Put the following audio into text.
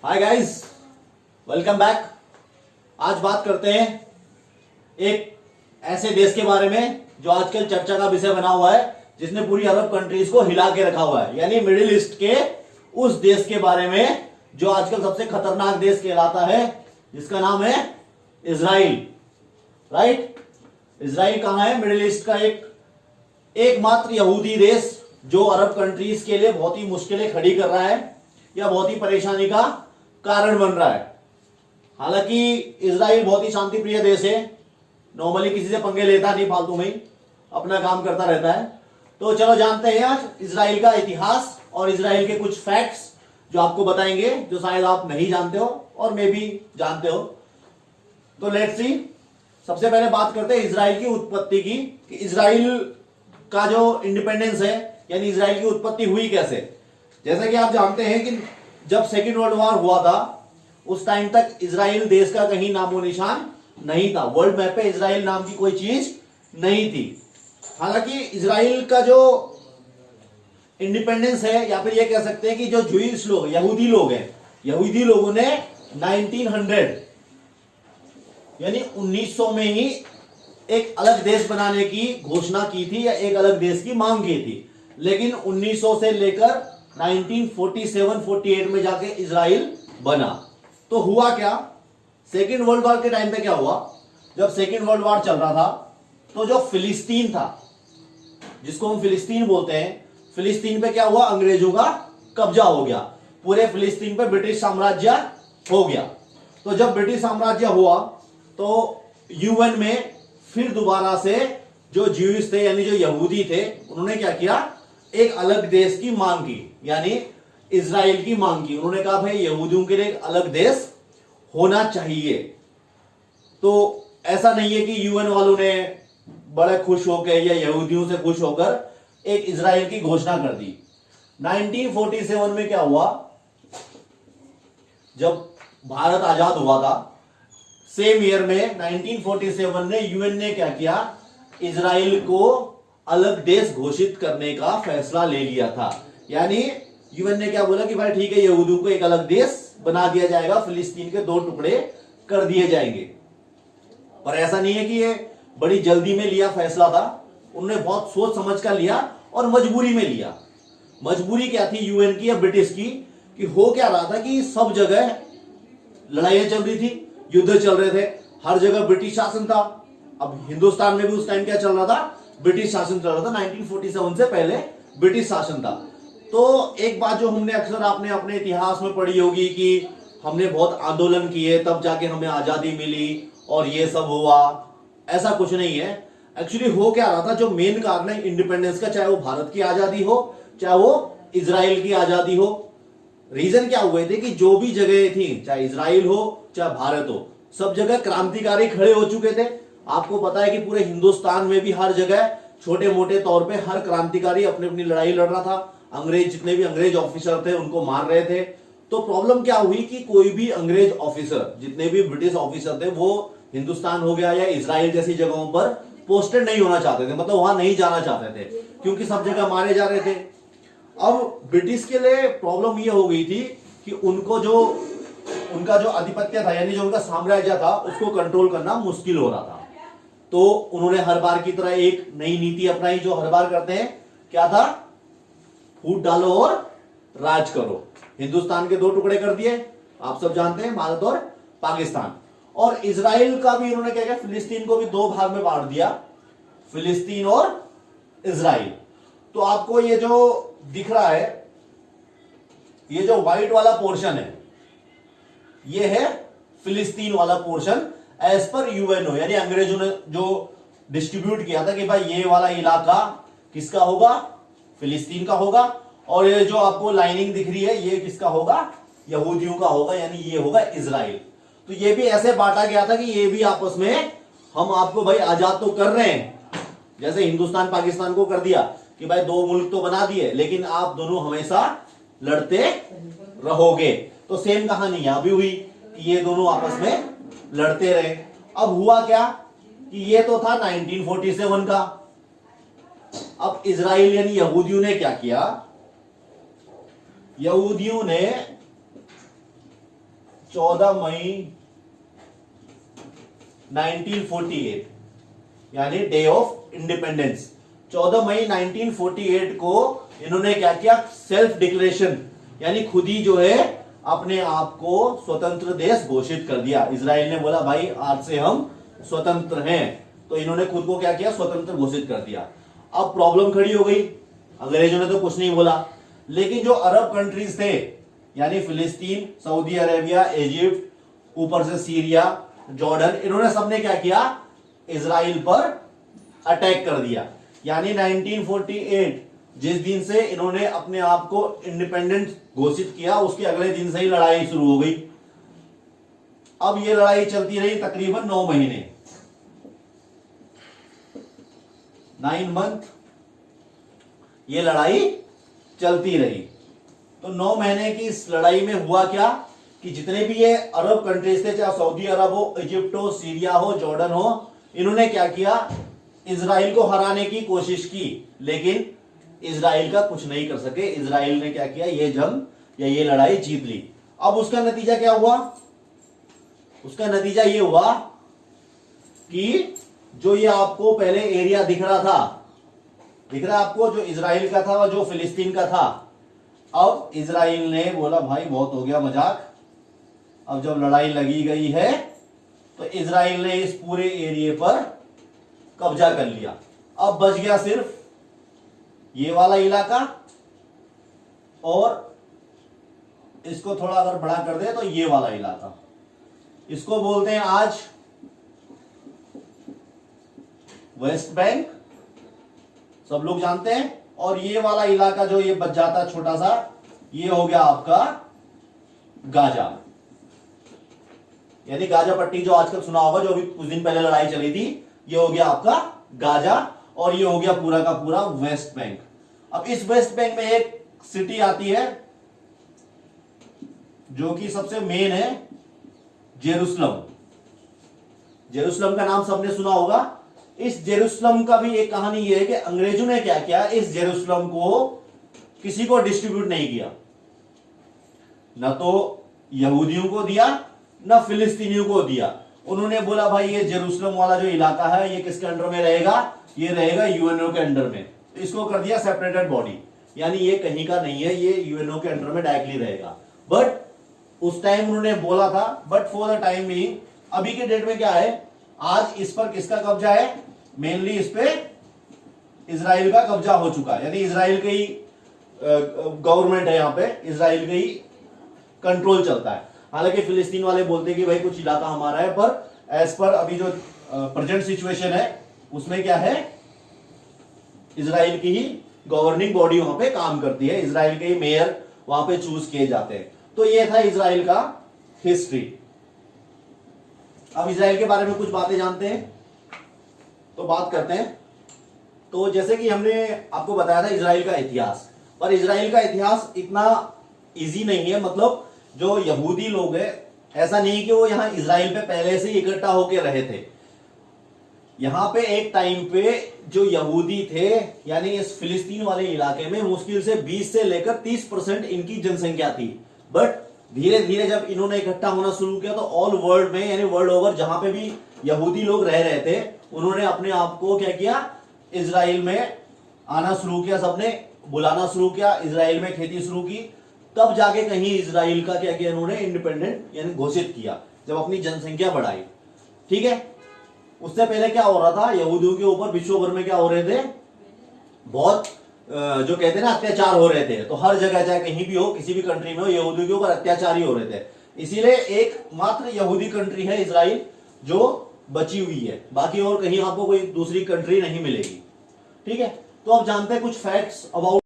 Hi guys, welcome back. आज बात करते हैं एक ऐसे देश के बारे में जो आजकल चर्चा का विषय बना हुआ है, जिसने पूरी अरब कंट्रीज को हिला के रखा हुआ है, यानी मिडिल ईस्ट के उस देश के बारे में जो आजकल सबसे खतरनाक देश कहलाता है, जिसका नाम है इजराइल। राइट? इजराइल कहां है? मिडिल ईस्ट का एकमात्र यहूदी देश जो अरब कंट्रीज के लिए बहुत ही मुश्किलें खड़ी कर रहा है या बहुत ही परेशानी का कारण बन रहा है। हालांकि इजराइल बहुत ही शांति प्रिय देश है, नॉर्मली किसी से पंगे लेता नहीं, फालतू में ही अपना काम करता रहता है। तो चलो जानते हैं आज इजराइल का इतिहास और इजराइल के कुछ फैक्ट्स जो आपको बताएंगे, जो शायद आप नहीं जानते हो और मे भी जानते हो। तो लेट्स सी, सबसे पहले बात करते हैं इजराइल की उत्पत्ति की, कि इजराइल का जो इंडिपेंडेंस है यानी इजराइल की उत्पत्ति हुई कैसे। जैसा कि आप जानते हैं कि जब सेकेंड वर्ल्ड वॉर हुआ था, उस टाइम तक इजराइल देश का कहीं नामो निशान नहीं था। वर्ल्ड मैप पे इजराइल नाम की कोई चीज नहीं थी। हालांकि इजराइल का जो इंडिपेंडेंस है, या फिर ये कह सकते हैं कि जो जूइश लोग, यहूदी लोग हैं, यहूदी लोगों ने 1900 यानी 1900 में ही एक अलग देश बनाने की घोषणा की थी या एक अलग देश की मांग की थी। लेकिन 1900 से लेकर 1947-48 में जाके इजराइल बना। तो हुआ क्या, सेकेंड वर्ल्ड वॉर के टाइम पे क्या हुआ, जब सेकेंड वर्ल्ड वॉर चल रहा था तो जो फिलिस्तीन था, जिसको हम फिलिस्तीन बोलते हैं, फिलिस्तीन पे क्या हुआ, अंग्रेजों का कब्जा हो गया। पूरे फिलिस्तीन पे ब्रिटिश साम्राज्य हो गया। तो जब ब्रिटिश साम्राज्य हुआ तो यूएन में फिर दोबारा से जो ज्यूइश थे यानी जो यहूदी थे, उन्होंने क्या किया, एक अलग देश की मांग की, यानी इजराइल की मांग की। उन्होंने कहा भाई यहूदियों के लिए एक अलग देश होना चाहिए। तो ऐसा नहीं है कि यूएन वालों ने बड़े खुश होकर या यहूदियों से खुश होकर एक इजराइल की घोषणा कर दी। 1947 में क्या हुआ, जब भारत आजाद हुआ था, सेम ईयर में 1947 में यूएन ने क्या किया, इजराइल को अलग देश घोषित करने का फैसला ले लिया था। यानी यूएन ने क्या बोला कि भाई ठीक है, यहूदियों को एक अलग देश बना दिया जाएगा, फिलिस्तीन के 2 टुकड़े कर दिए जाएंगे। पर ऐसा नहीं है कि ये बड़ी जल्दी में लिया फैसला था, उन्होंने बहुत सोच समझ कर लिया और मजबूरी में लिया। मजबूरी क्या थी यूएन की या ब्रिटिश की, कि हो क्या रहा था कि सब जगह लड़ाइयां चल रही थी, युद्ध चल रहे थे, हर जगह ब्रिटिश शासन था। अब हिंदुस्तान में भी उस टाइम क्या चल रहा था, ब्रिटिश शासन चल रहा था। 1947 से पहले ब्रिटिश शासन था। तो एक बात जो हमने अक्सर आपने अपने इतिहास में पढ़ी होगी कि हमने बहुत आंदोलन किए तब जाके हमें आजादी मिली और ये सब हुआ, ऐसा कुछ नहीं है। एक्चुअली हो क्या रहा था, जो मेन कारण है इंडिपेंडेंस का, चाहे वो भारत की आजादी हो चाहे वो इजराइल की आजादी हो, रीजन क्या हुए थे कि जो भी जगह थी, चाहे इजराइल हो चाहे भारत हो, सब जगह क्रांतिकारी खड़े हो चुके थे। आपको पता है कि पूरे हिंदुस्तान में भी हर जगह छोटे मोटे तौर पे हर क्रांतिकारी अपनी अपनी लड़ाई लड़ रहा था। अंग्रेज, जितने भी अंग्रेज ऑफिसर थे उनको मार रहे थे। तो प्रॉब्लम क्या हुई कि कोई भी अंग्रेज ऑफिसर, जितने भी ब्रिटिश ऑफिसर थे, वो हिंदुस्तान हो गया या इजराइल जैसी जगहों पर पोस्टेड नहीं होना चाहते थे, मतलब वहां नहीं जाना चाहते थे, क्योंकि सब जगह मारे जा रहे थे। अब ब्रिटिश के लिए प्रॉब्लम ये हो गई थी कि उनका जो आधिपत्य था यानी जो उनका साम्राज्य था, उसको कंट्रोल करना मुश्किल हो रहा था। तो उन्होंने हर बार की तरह एक नई नीति अपनाई, जो हर बार करते हैं। क्या था, फूट डालो और राज करो। हिंदुस्तान के 2 टुकड़े कर दिए, आप सब जानते हैं, भारत और पाकिस्तान। और इजराइल का भी उन्होंने क्या किया, फिलिस्तीन को भी 2 भाग में बांट दिया, फिलिस्तीन और इजराइल। तो आपको ये जो दिख रहा है, ये जो व्हाइट वाला पोर्शन है, ये है फिलिस्तीन वाला पोर्शन एज पर यूएनओ, यानी अंग्रेजों ने जो डिस्ट्रीब्यूट किया था कि भाई ये वाला इलाका किसका होगा, फिलिस्तीन का होगा। और ये जो आपको लाइनिंग दिख रही है, ये किसका होगा, यहूदियों का होगा, यानी ये होगा इजराइल। तो ये भी ऐसे बांटा गया था कि ये भी आपस में, हम आपको भाई आजाद तो कर रहे हैं, जैसे हिंदुस्तान पाकिस्तान को कर दिया कि भाई 2 मुल्क तो बना दिए, लेकिन आप दोनों हमेशा लड़ते रहोगे। तो सेम कहानी यहां भी हुई कि ये दोनों आपस में लड़ते रहे। अब हुआ क्या कि ये तो था 1947 का। अब इजराइल यानी यहूदियों ने क्या किया, यहूदियों ने 14 मई 1948, यानी डे ऑफ इंडिपेंडेंस। 14 मई 1948 को इन्होंने क्या किया, सेल्फ डिक्लेरेशन, यानी खुद ही जो है अपने आप को स्वतंत्र देश घोषित कर दिया। इजराइल ने बोला भाई आज से हम स्वतंत्र हैं, तो इन्होंने खुद को क्या किया, स्वतंत्र घोषित कर दिया। अब प्रॉब्लम खड़ी हो गई, अंग्रेजों ने तो कुछ नहीं बोला, लेकिन जो अरब कंट्रीज थे यानी फिलिस्तीन, सऊदी अरेबिया, इजिप्ट, ऊपर से सीरिया, जॉर्डन, इन्होंने सबने क्या किया, इजराइल पर अटैक कर दिया। यानी 1948 जिस दिन से इन्होंने अपने आप को इंडिपेंडेंट घोषित किया उसके अगले दिन से ही लड़ाई शुरू हो गई। अब ये लड़ाई चलती रही तकरीबन 9 महीने, 9 मंथ ये लड़ाई चलती रही। तो 9 महीने की इस लड़ाई में हुआ क्या कि जितने भी ये अरब कंट्रीज थे, चाहे सऊदी अरब हो, इजिप्ट हो, सीरिया हो, जॉर्डन हो, इन्होंने क्या किया, इजराइल को हराने की कोशिश की, लेकिन इजराइल का कुछ नहीं कर सके। इजराइल ने क्या किया, ये जंग या ये लड़ाई जीत ली। अब उसका नतीजा क्या हुआ, उसका नतीजा ये हुआ कि जो ये आपको पहले एरिया दिख रहा है आपको, जो इजराइल का था और जो फिलिस्तीन का था, अब इजराइल ने बोला भाई बहुत हो गया मजाक, अब जब लड़ाई लगी गई है तो इजराइल ने इस पूरे एरिया पर कब्जा कर लिया। अब बच गया सिर्फ ये वाला इलाका, और इसको थोड़ा अगर बड़ा कर दे तो ये वाला इलाका, इसको बोलते हैं आज वेस्ट बैंक, सब लोग जानते हैं। और ये वाला इलाका जो ये बच जाता छोटा सा, ये हो गया आपका गाजा, यानी गाजा पट्टी जो आजकल सुना होगा, जो अभी कुछ दिन पहले लड़ाई चली थी, ये हो गया आपका गाजा, और ये हो गया पूरा का पूरा वेस्ट बैंक। अब इस वेस्ट बैंक में एक सिटी आती है जो कि सबसे मेन है, जेरूसलम। जेरूसलम का नाम सबने सुना होगा। इस जेरूसलम का भी एक कहानी यह है कि अंग्रेजों ने क्या किया, इस जेरूसलम को किसी को डिस्ट्रीब्यूट नहीं किया, न तो यहूदियों को दिया न फिलिस्तीनियों को दिया। उन्होंने बोला भाई ये जेरूसलम वाला जो इलाका है ये किसके अंडर में रहेगा, ये रहेगा यूएनओ के अंडर में। तो इसको कर दिया सेपरेटेड बॉडी, यानी ये कहीं का नहीं है, ये यूएनओ के अंडर में डायरेक्टली रहेगा। बट उस टाइम उन्होंने बोला था, but for the time being अभी के डेट में क्या है, आज इस पर किसका कब्जा है, मेनली इस पे इजराइल का कब्जा हो चुका है, यानी इजराइल का ही गवर्नमेंट है, यहां पे इजराइल का ही कंट्रोल चलता है। हालांकि फिलिस्तीन वाले बोलते हैं कि भाई कुछ इलाका हमारा है, पर एज पर अभी जो प्रेजेंट सिचुएशन है उसमें क्या है, इजराइल की ही गवर्निंग बॉडी वहां पे काम करती है, इजराइल के ही मेयर वहां पे चूज किए जाते हैं। तो ये था इजराइल का हिस्ट्री। अब इजराइल के बारे में कुछ बातें जानते हैं तो बात करते हैं। तो जैसे कि हमने आपको बताया था इजराइल का इतिहास, पर इजराइल का इतिहास इतना इजी नहीं है। मतलब जो यहूदी लोग हैं, ऐसा नहीं कि वो यहां इजराइल पे पहले से इकट्ठा होकर रहे थे। यहां पे एक टाइम पे जो यहूदी थे, यानी इस फिलिस्तीन वाले इलाके में मुश्किल से 20 से लेकर 30% इनकी जनसंख्या थी। बट धीरे धीरे जब इन्होंने इकट्ठा होना शुरू किया तो ऑल वर्ल्ड में, यानी वर्ल्ड ओवर जहां पे भी यहूदी लोग रह रहे थे, उन्होंने अपने आप को क्या किया, इजराइल में आना शुरू किया, सबने बुलाना शुरू किया, इजराइल में खेती शुरू की। तब जाके कहीं इजराइल का क्या किया इन्होंने, इंडिपेंडेंट यानी घोषित किया, जब अपनी जनसंख्या बढ़ाई। ठीक है, उससे पहले क्या हो रहा था, यहूदियों के ऊपर विश्व भर में क्या हो रहे थे, बहुत जो कहते हैं ना अत्याचार हो रहे थे। तो हर जगह चाहे कहीं भी हो, किसी भी कंट्री में हो, यहूदियों के ऊपर अत्याचार ही हो रहे थे। इसीलिए एकमात्र यहूदी कंट्री है इजराइल जो बची हुई है, बाकी और कहीं आपको कोई दूसरी कंट्री नहीं मिलेगी। ठीक है, तो अब जानते हैं कुछ फैक्ट्स अबाउट